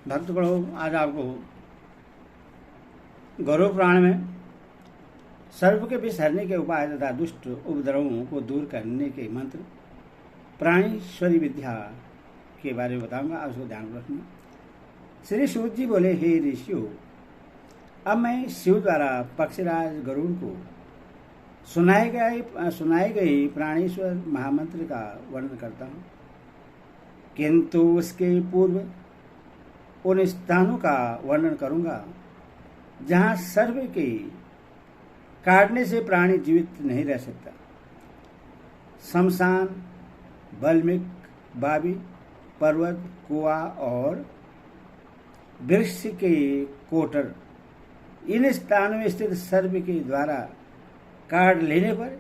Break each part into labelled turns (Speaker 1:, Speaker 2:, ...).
Speaker 1: भक्तगणों, आज आपको गौरव पुराण में सर्प के विष हरने के उपाय तथा दुष्ट उपद्रवों को दूर करने के मंत्र प्राणेश्वरी विद्या के बारे में बताऊंगा। आप उसको ध्यान रखना। श्री सूत जी बोले, हे ऋषियों, अब मैं शिव द्वारा पक्षीराज गरुड़ को सुनाए गए प्राणेश्वर महामंत्र का वर्णन करता हूँ, किंतु उसके पूर्व उन स्थानों का वर्णन करूंगा जहाँ सर्प के काटने से प्राणी जीवित नहीं रह सकता। शमशान, बल्मिक, बाबी, पर्वत, कुआ और वृक्ष के कोटर, इन स्थानों में स्थित सर्प के द्वारा काट लेने पर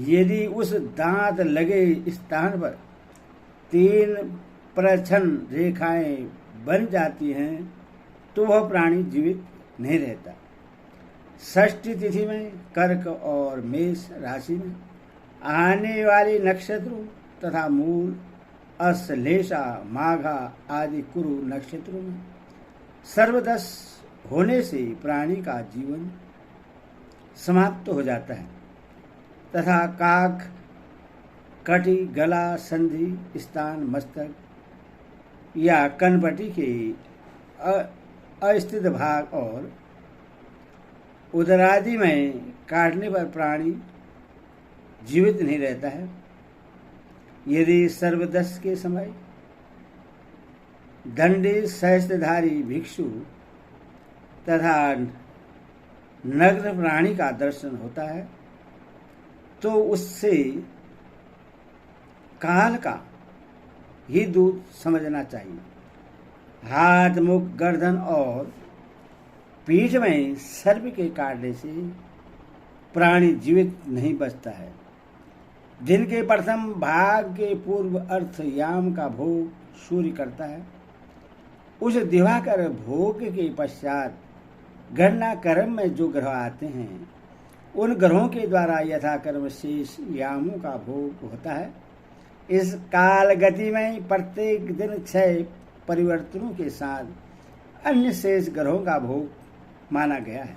Speaker 1: यदि उस दांत लगे स्थान पर 3 प्रच्छन्न रेखाएं बन जाती हैं तो वह प्राणी जीवित नहीं रहता। षष्ठी तिथि में कर्क और मेष राशि में आने वाले नक्षत्रों तथा मूल, अश्लेषा, माघा आदि कुरु नक्षत्रों में सर्वदस होने से प्राणी का जीवन समाप्त हो जाता है तथा काक, कटी, गला, संधि स्थान, मस्तक या कनपटी के अस्थित भाग और उदरादि में काटने पर प्राणी जीवित नहीं रहता है। यदि सर्वदस के समय दंडी सहस्त्रधारी भिक्षु तथा नग्न प्राणी का दर्शन होता है तो उससे काल का ही दूत समझना चाहिए। हाथ, मुख, गर्दन और पीठ में सर्प के काटने से प्राणी जीवित नहीं बचता है। दिन के प्रथम भाग के पूर्व अर्थ याम का भोग सूर्य करता है। उस दिवाकर भोग के पश्चात गणना कर्म में जो ग्रह आते हैं उन ग्रहों के द्वारा यथाकर्म शेष यामों का भोग होता है। इस काल गति में प्रत्येक दिन 6 परिवर्तनों के साथ अन्य शेष ग्रहों का भोग माना गया है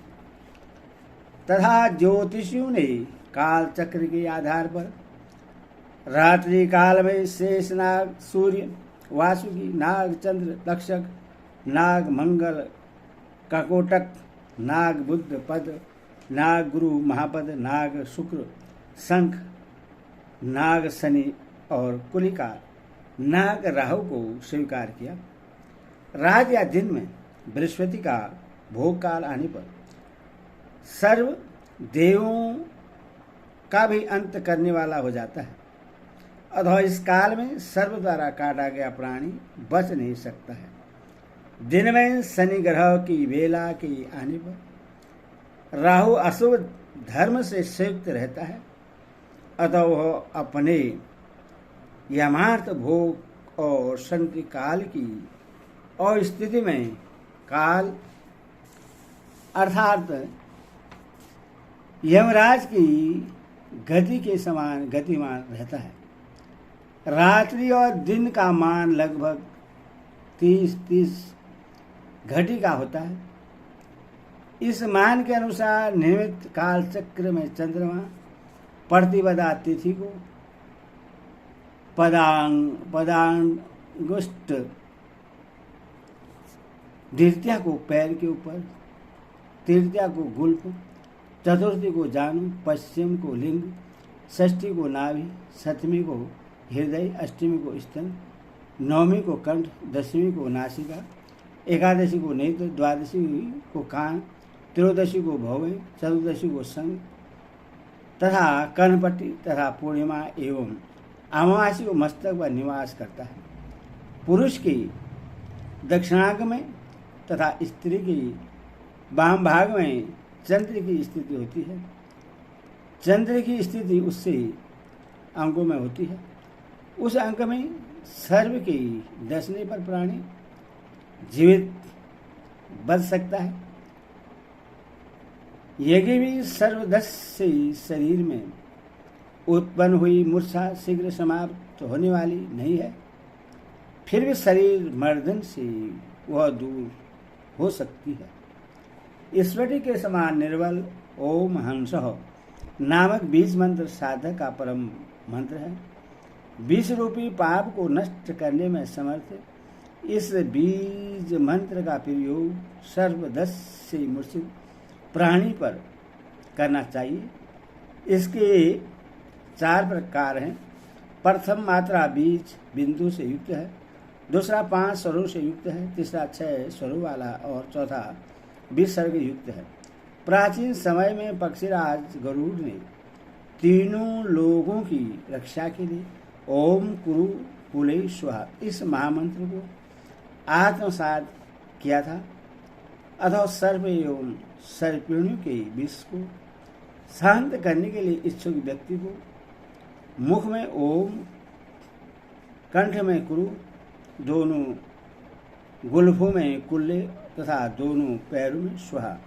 Speaker 1: तथा ज्योतिषियों ने काल चक्र के आधार पर रात्रि काल में शेष नाग, सूर्य, वासुकी, नाग, चंद्र, तक्षक, नाग, मंगल, ककोटक, नाग, बुध, पद, नाग, गुरु, महापद, नाग, शुक्र, शंख, नाग, शनि और कुलिका, नाग, राहु को स्वीकार किया। रात या दिन में बृहस्पति का भोग काल आने पर सर्व देवों का भी अंत करने वाला हो जाता है अथवा इस काल में सर्व द्वारा काटा गया प्राणी बच नहीं सकता है। दिन में शनि ग्रह की वेला के आने पर राहु अशुभ धर्म से संयुक्त रहता है अतः वह अपने यमार्थ भोग और संति काल की और स्थिति में काल अर्थात यमराज की गति के समान गतिमान रहता है। रात्रि और दिन का मान लगभग 30-30 घटिका होता है। इस मान के अनुसार नियमित काल चक्र में चंद्रमा प्रतिपदा तिथि को पदांगुष्ठ, द्वितीया को पैर के ऊपर, तृतीया को गुल्फ, चतुर्थी को जानु, पश्चिम को लिंग, षष्ठी को नाभि, सप्तमी को हृदय, अष्टमी को स्तन, नवमी को कंठ, दशमी को नासिका, एकादशी को नेत्र, द्वादशी को कान, त्रयोदशी को भौवें, चतुर्दशी को संग तथा कनपट्टी तथा पूर्णिमा एवं अमावासी को मस्तक पर निवास करता है। पुरुष की दक्षिणांग में तथा स्त्री की वाम भाग में चंद्र की स्थिति होती है। चंद्र की स्थिति उससे अंगों में होती है। उस अंक में सर्व के डसने पर प्राणी जीवित बच सकता है। यज्ञ भी सर्वदस से शरीर में उत्पन्न हुई मूर्छा शीघ्र समाप्त होने वाली नहीं है। फिर भी शरीर मर्दन से वह दूर हो सकती है। स्फटिक के समान निर्बल ओम हंसः नामक बीज मंत्र साधक का परम मंत्र है। विष रूपी पाप को नष्ट करने में समर्थ इस बीज मंत्र का प्रयोग सर्वदस से मूर्छित प्राणी पर करना चाहिए। इसके 4 प्रकार हैं। प्रथम मात्रा बीज बिंदु से युक्त है, दूसरा 5 स्वरों से युक्त है, तीसरा 6 स्वरों वाला और चौथा विसर्ग युक्त है। प्राचीन समय में पक्षीराज गरुड़ ने तीनों लोगों की रक्षा के लिए ओम कुरु कुले स्वाहा इस महामंत्र को आत्मसात किया था। अथवा सर्प एवं सर्पिणियों के विष को शांत करने के लिए इच्छुक व्यक्ति को मुख में ओम, कंठ में कुरु, दोनों गुल्फों में कुल्ले तथा दोनों पैरों में स्वाहा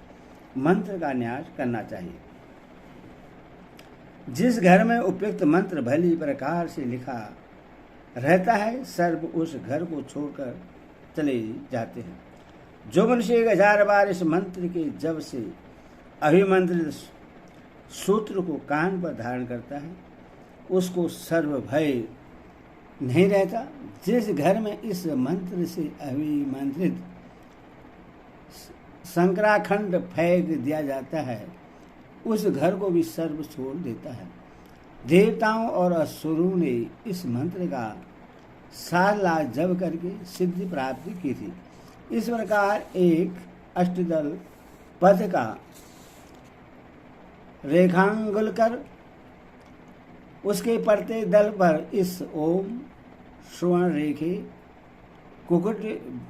Speaker 1: मंत्र का न्यास करना चाहिए। जिस घर में उपयुक्त मंत्र भली प्रकार से लिखा रहता है, सर्प उस घर को छोड़कर चले जाते हैं। जो मनुष्य 1000 बार इस मंत्र के जब से अभिमंत्रित सूत्र को कान पर धारण करता है, उसको सर्व भय नहीं रहता। जिस घर में इस मंत्र से अभिमंत्रित शंकराखंड फेंक दिया जाता है, उस घर को भी सर्व छोड़ देता है। देवताओं और असुरों ने इस मंत्र का 7 लाख जप करके सिद्धि प्राप्ति की थी। इस प्रकार एक अष्टदल पद का रेखांगुल कर उसके प्रत्येक दल पर इस ओम स्वर्ण रेखे कुकुट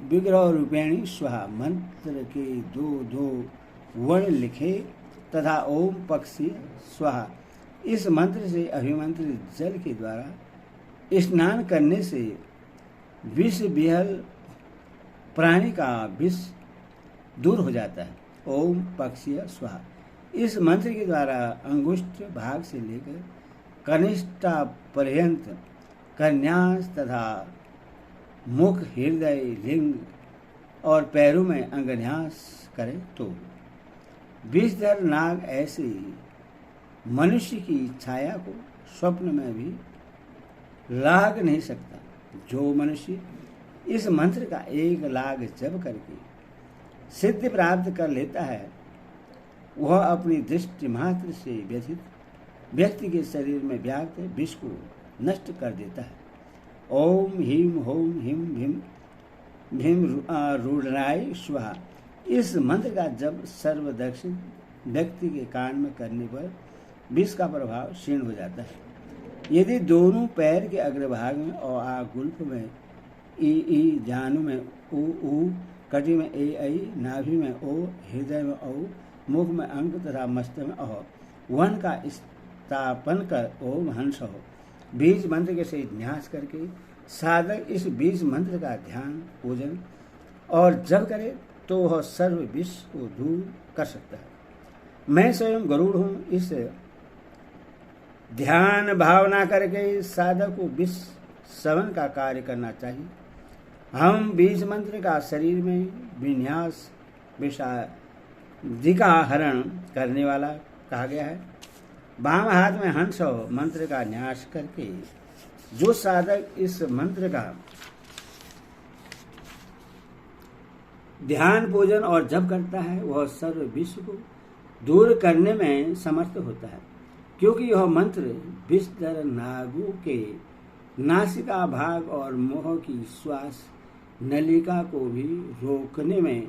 Speaker 1: विग्रह रूपेणी स्वाहा मंत्र के 2 वर्ण लिखे तथा ओम पक्षी स्वाहा इस मंत्र से अभिमंत्रित जल के द्वारा स्नान करने से विष विहल प्राणी का विष दूर हो जाता है। ओम पक्षी स्वाहा इस मंत्र के द्वारा अंगुष्ठ भाग से लेकर कनिष्ठा पर्यंत कन्यास तथा मुख, हृदय, लिंग और पैरों में अंगन्यास करें तो विषधर नाग ऐसे मनुष्य की छाया को स्वप्न में भी लाग नहीं सकता। जो मनुष्य इस मंत्र का 1 लाख जप करके सिद्धि प्राप्त कर लेता है, वह अपनी दृष्टि मात्र से व्यथित व्यक्ति के शरीर में व्याप्त विष को नष्ट कर देता है। ओम ह्रीम होम हिम भीम भीम रूढ़ाय स्वाहा इस मंत्र का जब सर्वदक्षिण व्यक्ति के कान में करने पर विष का प्रभाव क्षीण हो जाता है। यदि दोनों पैर के अग्रभाग में और गुल्फ में ई, जानु में ऊ, कटी में ऐ, नाभि में ओ, हृदय में औ, मुख में अंक तथा मस्तक में अह वन का स्थापन कर ओम हंस हो बीज मंत्र के सहित न्यास करके साधक इस बीज मंत्र का ध्यान पूजन और जब करे तो वह सर्व विष को दूर कर सकता है। मैं स्वयं गरुड़ हूँ। इस ध्यान भावना करके साधक को विष सेवन का कार्य करना चाहिए। हम बीज मंत्र का शरीर में विन्यास विषादिका हरण करने वाला कहा गया है। बाम हाथ में हंस मंत्र का न्यास करके जो साधक इस मंत्र का ध्यान पूजन और जप करता है, वह सर्व विष को दूर करने में समर्थ होता है, क्योंकि यह मंत्र विषधर नागों के नासिका भाग और मुंह की श्वास नलिका को भी रोकने में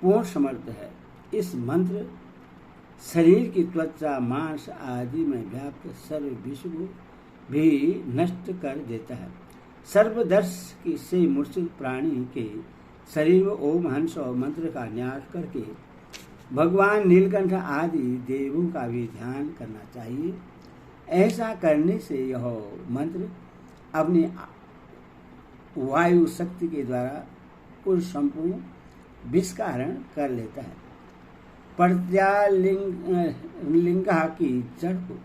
Speaker 1: पूर्ण समर्थ है। इस मंत्र शरीर की त्वचा, मांस आदि में व्याप्त सर्व विष को भी नष्ट कर देता है। सर्वदर्श की से मूर्छित प्राणी के शरीर में ओम हंस और मंत्र का न्यास करके भगवान नीलकंठ आदि देवों का भी ध्यान करना चाहिए। ऐसा करने से यह मंत्र अपनी वायु शक्ति के द्वारा उस संपूर्ण विष का हरण कर लेता है। प्रत्यालिंगा की जड़ को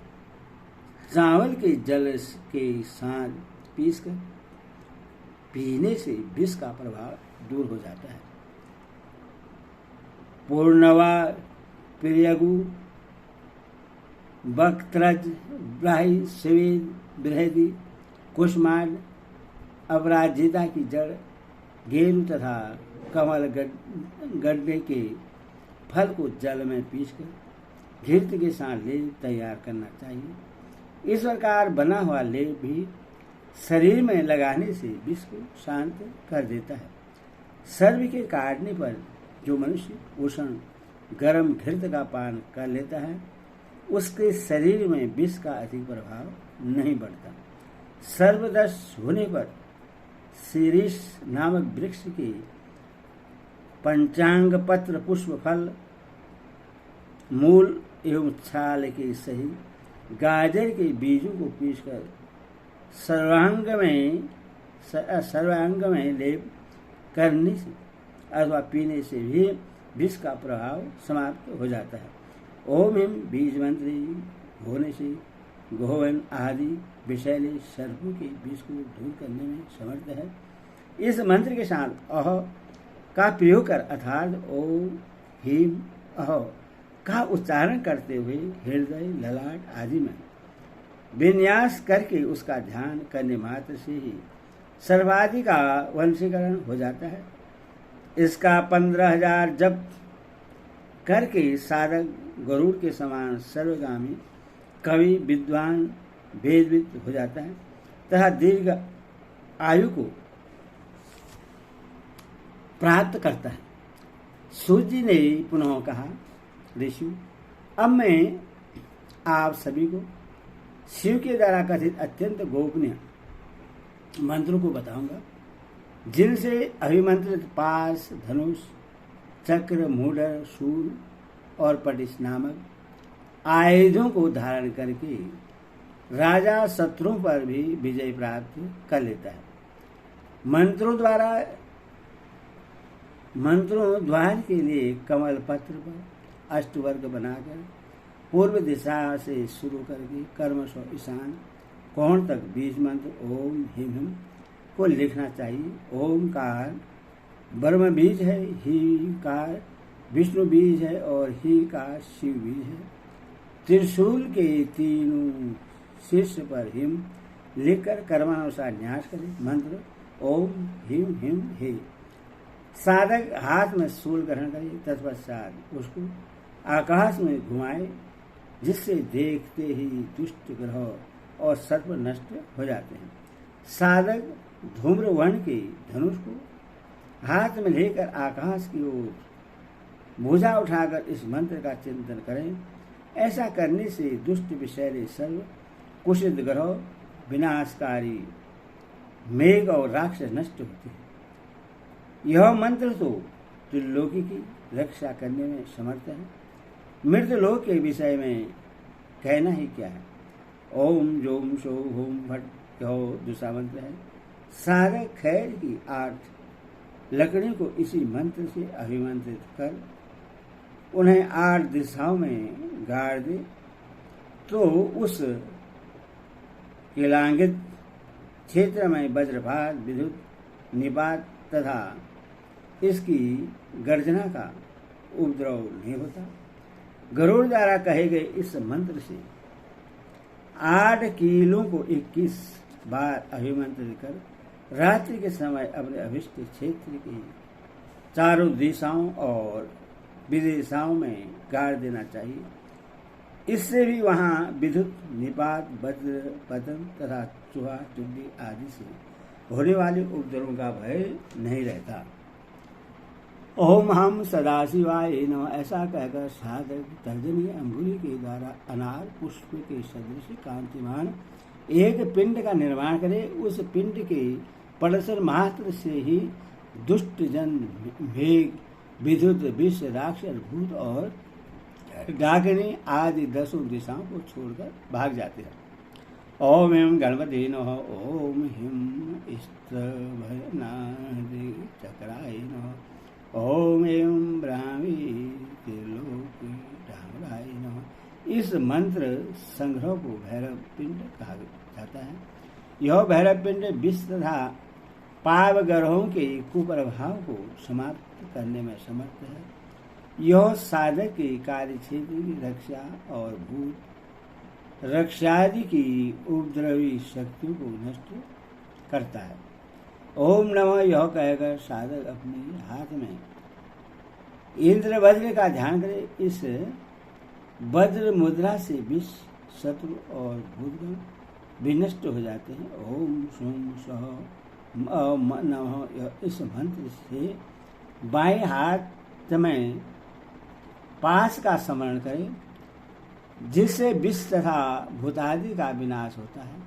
Speaker 1: चावल के जल के साथ पीसकर पीने से विष का प्रभाव दूर हो जाता है। पूर्णवा प्रियगु बक्त्रज ब्राही स्वेद बृहदी कुष्मांड अपराजिता की जड़ गेरू तथा कमल गड्ढे के फल को जल में पीसकर घृत के साथ लेप तैयार करना चाहिए। इस प्रकार बना हुआ लेप भी शरीर में लगाने से विष को शांत कर देता है। सर्व के काटने पर जो मनुष्य उष्ण गर्म घृत का पान कर लेता है उसके शरीर में विष का अधिक प्रभाव नहीं बढ़ता। सर्वदश होने पर शीरीष नामक वृक्ष के पंचांग पत्र पुष्प फल मूल एवं छाल के सहित गाजर के बीजों को पीसकर सर्वांग में लेप करने से अथवा पीने से भी विष का प्रभाव समाप्त हो जाता है। ओम हिम बीज मंत्री होने से गोवन आदि विषैले सर्पों के विष को दूर करने में समर्थ है। इस मंत्र के साथ अह का प्रयोग कर अर्थात ओम हिम अह का उच्चारण करते हुए हृदय ललाट आदि में विन्यास करके उसका ध्यान करने मात्र से ही सर्वादि का वंशीकरण हो जाता है। इसका 15,000 जप करके साधक गरुड़ के समान सर्वगामी कवि विद्वान वेदविद हो जाता है तथा दीर्घ आयु को प्राप्त करता है। सूत जी ने पुनः कहा, ऋषि अब मैं आप सभी को शिव के द्वारा कथित अत्यंत गोपनीय मंत्रों को बताऊंगा जिनसे अभिमंत्रित पास धनुष चक्र मूढ़र शूल और पटिश नामक आयुधों को धारण करके राजा शत्रुओं पर भी विजय प्राप्त कर लेता है। मंत्रों द्वार के लिए कमल पत्र पर अष्टवर्ग बनाकर पूर्व दिशा से शुरू करके कर्मश ईशान कोण तक बीज मंत्र ओम हिम हिम को लिखना चाहिए। ओमकार ब्रह्म बीज है, ही कार विष्णु बीज है और ही का शिव बीज है। त्रिशूल के तीनों शीर्ष पर हिम लिखकर कर्मानुसार न्यास करें। मंत्र ओम हिम हिम हे। साधक हाथ में शूल ग्रहण करे, तत्पश्चात उसको आकाश में घुमाए जिससे देखते ही दुष्ट ग्रह और सर्प नष्ट हो जाते हैं। साधक धूम्रवर्ण के धनुष को हाथ में लेकर आकाश की ओर भुजा उठाकर इस मंत्र का चिंतन करें। ऐसा करने से दुष्ट विषैले सर्व कुशित ग्रह विनाशकारी मेघ और राक्षस नष्ट होते हैं। यह मंत्र तो त्रिलोकी की रक्षा करने में समर्थ है। मृतलोक के विषय में कहना ही क्या है। ओम जोम शो होम भट हो दूसरा मंत्र है। साधक खैर की 8 लकड़ियों को इसी मंत्र से अभिमंत्रित कर उन्हें 8 दिशाओं में गाड़ दे तो उस किलांगित क्षेत्र में वज्रपात विद्युत निपात तथा इसकी गर्जना का उपद्रव नहीं होता। गरुड़ द्वारा कहे गए इस मंत्र से 8 कीलों को 21 बार अभिमंत्रित कर रात्रि के समय अपने अभिष्ट क्षेत्र की चारों दिशाओं और विदिशाओं में गाड़ देना चाहिए। इससे भी वहां विद्युत निपात वज्र पतन तथा चूहा चुड्डी आदि से होने वाले उपद्रवों का भय नहीं रहता। ओम हम सदाशिवाय नमः ऐसा कहकर साधक तर्जनी अंगुली के द्वारा अनार पुष्प के सदृश कांतिमान एक पिंड का निर्माण करे। उस पिंड के परिसर मात्र से ही दुष्ट जन भेग विद्युत विष राक्षस भूत और डाकिनी आदि 10 दिशाओं को छोड़कर भाग जाते हैं। ओम एवं गणपति नमः। ओम हिम स्त्रभयनादि चक्राय नमः। ओम एवं ब्राह्मी त्रिलोकी डांगराय नमः। इस मंत्र संग्रह को भैरव पिंड कहा जाता है। यह भैरव पिंड विष तथा पाप ग्रहों के कुप्रभाव को समाप्त करने में समर्थ है। यह साधक के कार्य क्षेत्र की रक्षा और भूत रक्षादि की उपद्रवी शक्तियों को नष्ट करता है। ओम नमः यह कहकर साधक अपने हाथ में इंद्र वज्र का ध्यान करे। इस वज्र मुद्रा से विष शत्रु और भूतगण विनष्ट हो जाते हैं। ओम सोम सह नमः इस मंत्र से बाएं हाथ में पास का स्मरण करें, जिससे विष तथा भूतादि का विनाश होता है।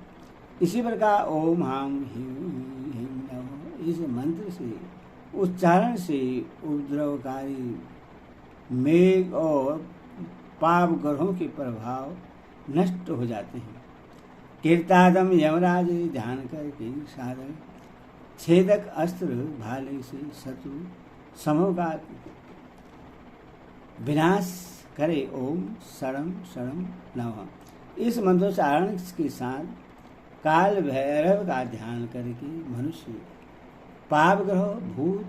Speaker 1: इसी प्रकार ओम हाम ह्रीं नमः इस मंत्र से उच्चारण से उपद्रवकारी मेघ और पाप ग्रहों के प्रभाव नष्ट हो जाते हैं। कीर्तादम यमराज ध्यान करके साधक छेदक अस्त्र भाले से शत्रु समूह का विनाश करे। ओम शरम शरम नमः इस मंत्रोच्चारण के साथ काल भैरव का ध्यान करके मनुष्य पाप ग्रह भूत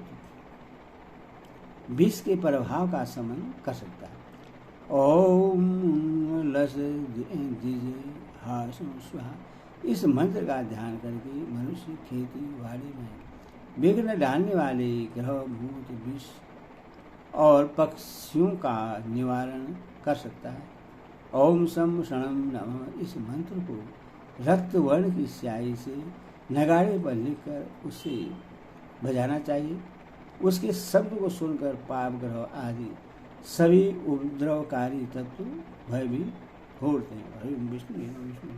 Speaker 1: विष के प्रभाव का शमन कर सकता है। ओम लस जिज हास स्वाहा इस मंत्र का ध्यान करके मनुष्य खेती बाड़ी में विघ्न डालने वाले ग्रह भूत विष और पक्षियों का निवारण कर सकता है। ओम सम शरणम नमः इस मंत्र को रक्त वर्ण की स्याही से नगाड़े पर लिखकर उसे बजाना चाहिए। उसके शब्द को सुनकर पाप ग्रह आदि सभी उपद्रवकारी तत्व भयभीत होते हैं। हरि विष्णु विष्णु